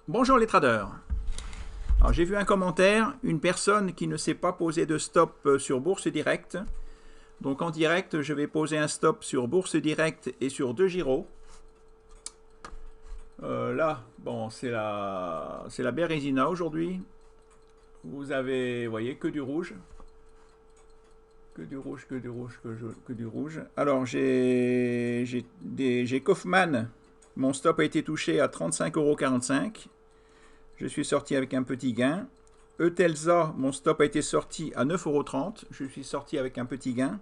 Bonjour les traders. Alors j'ai vu un commentaire, une personne qui ne s'est pas posé de stop sur Bourse Direct. Donc en direct, je vais poser un stop sur Bourse Direct et sur 2 gyros. Là, bon, c'est la Bérésina aujourd'hui. Vous avez, vous voyez, que du rouge. Que du rouge, que du rouge, que du rouge. Alors j'ai Kaufmann. Mon stop a été touché à 35,45 €. Je suis sorti avec un petit gain. Eutelsa, mon stop a été sorti à 9,30 €. Je suis sorti avec un petit gain.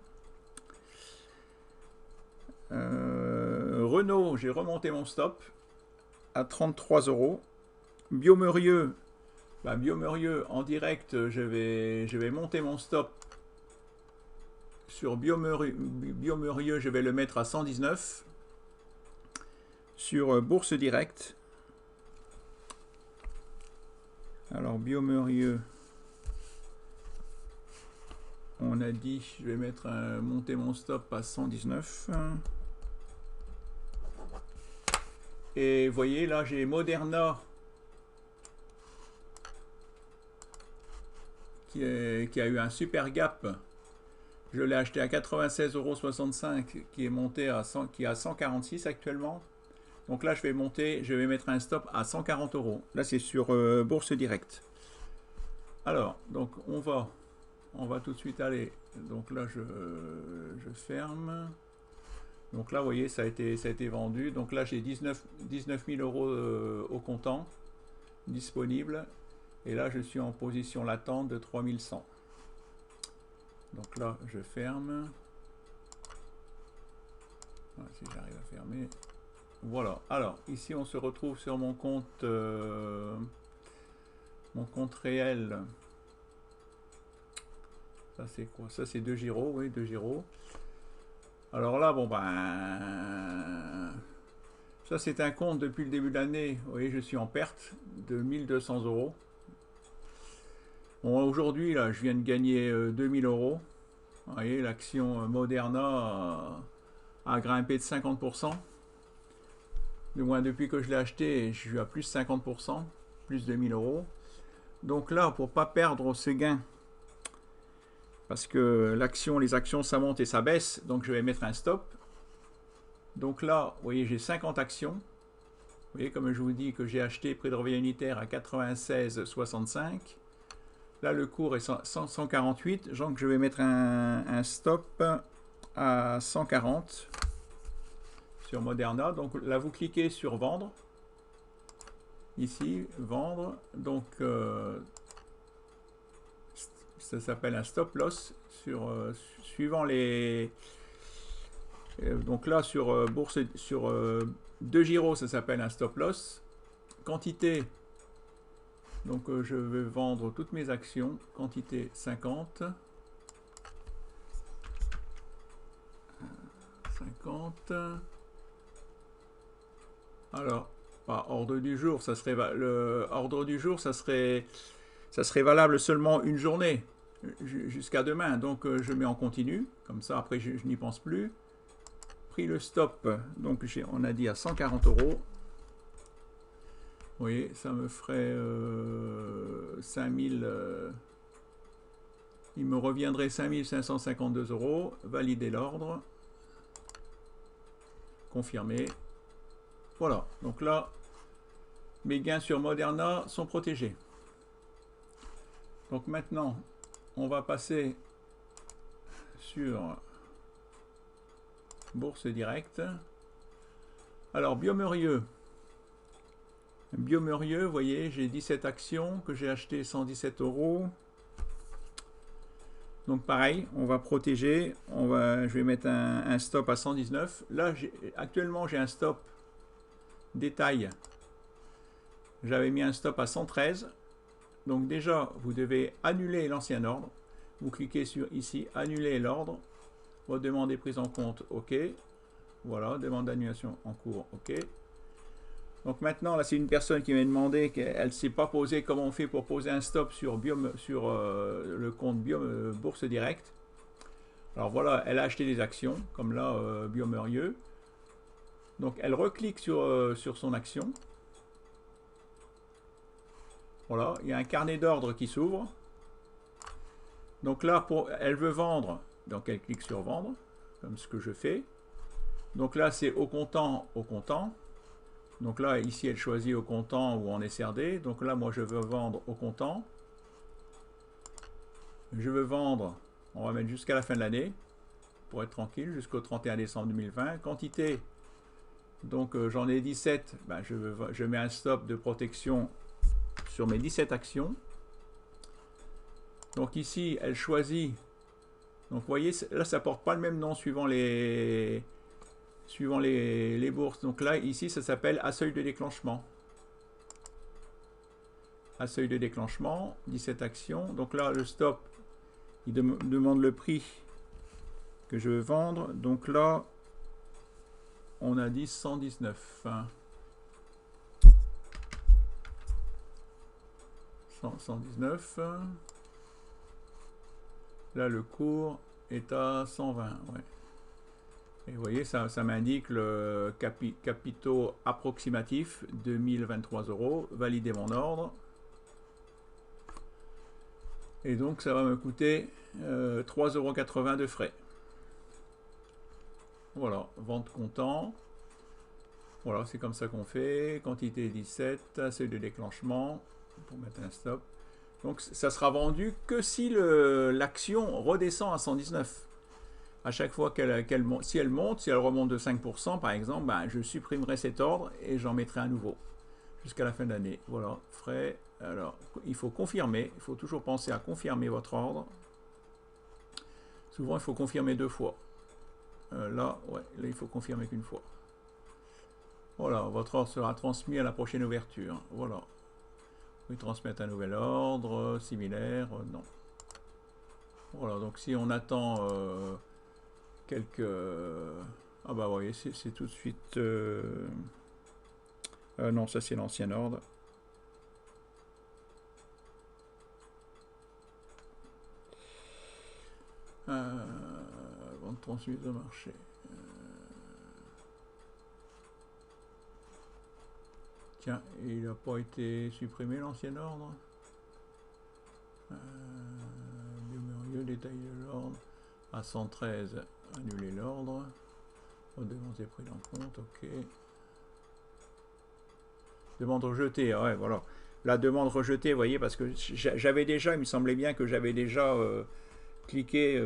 Renault, j'ai remonté mon stop à 33 €. Biomerieux, Biomerieux en direct, je vais monter mon stop sur Biomerieux, je vais le mettre à 119. Sur Bourse Direct. Alors Biomerieux, on a dit, je vais monter mon stop à 119. Et vous voyez, là j'ai Moderna qui a eu un super gap. Je l'ai acheté à 96,65 €, qui est monté à 100, qui est à 146 actuellement. Donc là je vais mettre un stop à 140 €. Là c'est sur Bourse Direct. Alors, donc on va tout de suite aller. Donc là je ferme. Donc là vous voyez ça a été vendu. Donc là j'ai 19 000 € au comptant disponible. Et là je suis en position latente de 3100. Donc là je ferme. Voilà, si j'arrive à fermer. Voilà, alors ici on se retrouve sur mon compte réel. Ça c'est quoi? Ça c'est 2 gyros, oui, 2 gyros. Alors là, bon ben, ça c'est un compte depuis le début de l'année. Vous voyez, je suis en perte de 1200 €. Bon, aujourd'hui là, je viens de gagner 2000 €. Vous voyez, l'action Moderna a grimpé de 50%. Du moins, depuis que je l'ai acheté, je suis à plus 50%, plus 2000 €. Donc là, pour pas perdre ce gain, parce que les actions, ça monte et ça baisse, donc je vais mettre un stop. Donc là, vous voyez, j'ai 50 actions. Vous voyez, comme je vous dis, que j'ai acheté prix de revient unitaire à 96,65. Là, le cours est 148, donc je vais mettre un stop à 140 sur Moderna. Donc là, vous cliquez sur vendre. Ici, vendre. Donc, ça s'appelle un stop loss suivant les. Donc là, sur bourse, sur 2 gyros, ça s'appelle un stop loss. Quantité. Donc je vais vendre toutes mes actions. Quantité 50. 50. Alors, ordre du jour, ça serait valable seulement une journée jusqu'à demain. Donc je mets en continu, comme ça après je n'y pense plus. Pris le stop, donc on a dit à 140 €. Vous voyez, ça me ferait 5000. Il me reviendrait 5552 €. Valider l'ordre. Confirmer. Voilà, donc là, mes gains sur Moderna sont protégés. Donc maintenant, on va passer sur Bourse Direct. Alors, Biomerieux. Biomerieux, vous voyez, j'ai 17 actions que j'ai achetées 117 €. Donc pareil, on va protéger. Je vais mettre un stop à 119. Là, actuellement, j'ai un stop détail. J'avais mis un stop à 113. Donc déjà, vous devez annuler l'ancien ordre. Vous cliquez sur ici, annuler l'ordre. Votre demande est prise en compte, OK. Voilà, demande d'annulation en cours, OK. Donc maintenant, là, c'est une personne qui m'a demandé qu'elle ne s'est pas posé comment on fait pour poser un stop sur le compte Bourse Direct. Alors voilà, elle a acheté des actions, comme là, Biomerieux. Donc elle reclique sur son action. Voilà, il y a un carnet d'ordre qui s'ouvre. Donc là, elle veut vendre, donc elle clique sur vendre, comme ce que je fais. Donc là, c'est au comptant, au comptant. Donc là, ici, elle choisit au comptant ou en SRD. Donc là, moi, je veux vendre au comptant. Je veux vendre, on va mettre jusqu'à la fin de l'année, pour être tranquille, jusqu'au 31 décembre 2020. Quantité, donc j'en ai 17, ben, je mets un stop de protection sur mes 17 actions. Donc ici, elle choisit. Donc vous voyez, là, ça ne porte pas le même nom suivant les bourses. Donc là, ici, ça s'appelle à seuil de déclenchement. À seuil de déclenchement, 17 actions. Donc là, le stop, il demande le prix que je veux vendre. Donc là, on a dit 119. 119. Là, le cours est à 120. Ouais. Et vous voyez, ça m'indique le capitaux approximatif, 2023 €. Valider mon ordre. Et donc, ça va me coûter 3,80 € de frais. Voilà, vente comptant. Voilà, c'est comme ça qu'on fait. Quantité 17, seuil de déclenchement, pour mettre un stop. Donc, ça sera vendu que si l'action redescend à 119. À chaque fois si elle monte, si elle remonte de 5%, par exemple, ben, je supprimerai cet ordre et j'en mettrai un nouveau jusqu'à la fin de l'année. Voilà, frais. Alors, il faut confirmer. Il faut toujours penser à confirmer votre ordre. Souvent, il faut confirmer 2 fois. Là, il faut confirmer qu'une fois. Voilà, votre ordre sera transmis à la prochaine ouverture. Voilà. Oui, transmettre un nouvel ordre, similaire, non. Voilà, donc si on attend quelques... Ah bah vous voyez, c'est tout de suite... non, ça c'est l'ancien ordre. Vente transmise au marché. Tiens, il n'a pas été supprimé l'ancien ordre. Numéro, détail de l'ordre. À 113, annuler l'ordre. Redevance est pris en compte, ok. Demande rejetée, ouais, voilà. La demande rejetée, vous voyez, parce que j'avais déjà, il me semblait bien que j'avais déjà cliqué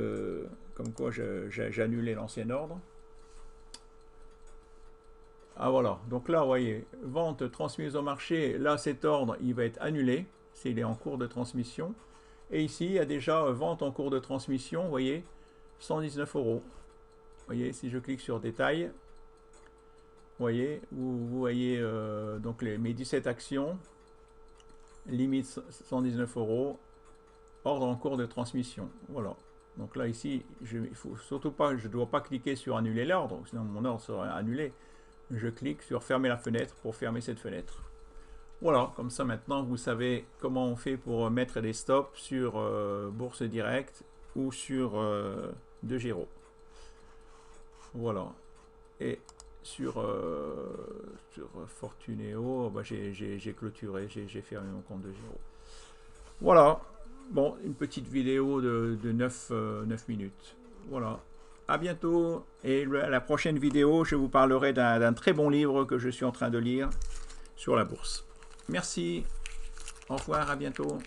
comme quoi j'annulais l'ancien ordre. Ah voilà, donc là, vous voyez, vente transmise au marché, là cet ordre, il va être annulé, s'il est en cours de transmission. Et ici, il y a déjà vente en cours de transmission, vous voyez, 119 €. Vous voyez, si je clique sur détail, vous voyez, donc mes 17 actions, limite 119 €, ordre en cours de transmission. Voilà. Donc là, ici, il faut surtout pas, je ne dois pas cliquer sur annuler l'ordre, sinon mon ordre serait annulé. Je clique sur fermer la fenêtre pour fermer cette fenêtre. Voilà, comme ça maintenant vous savez comment on fait pour mettre des stops sur Bourse Direct ou sur DEGIRO. Voilà. Et sur Fortunéo, bah, j'ai clôturé, j'ai fermé mon compte DEGIRO. Voilà. Bon, une petite vidéo de 9 minutes. Voilà. À bientôt, et à la prochaine vidéo, je vous parlerai d'un très bon livre que je suis en train de lire sur la bourse. Merci, au revoir, à bientôt.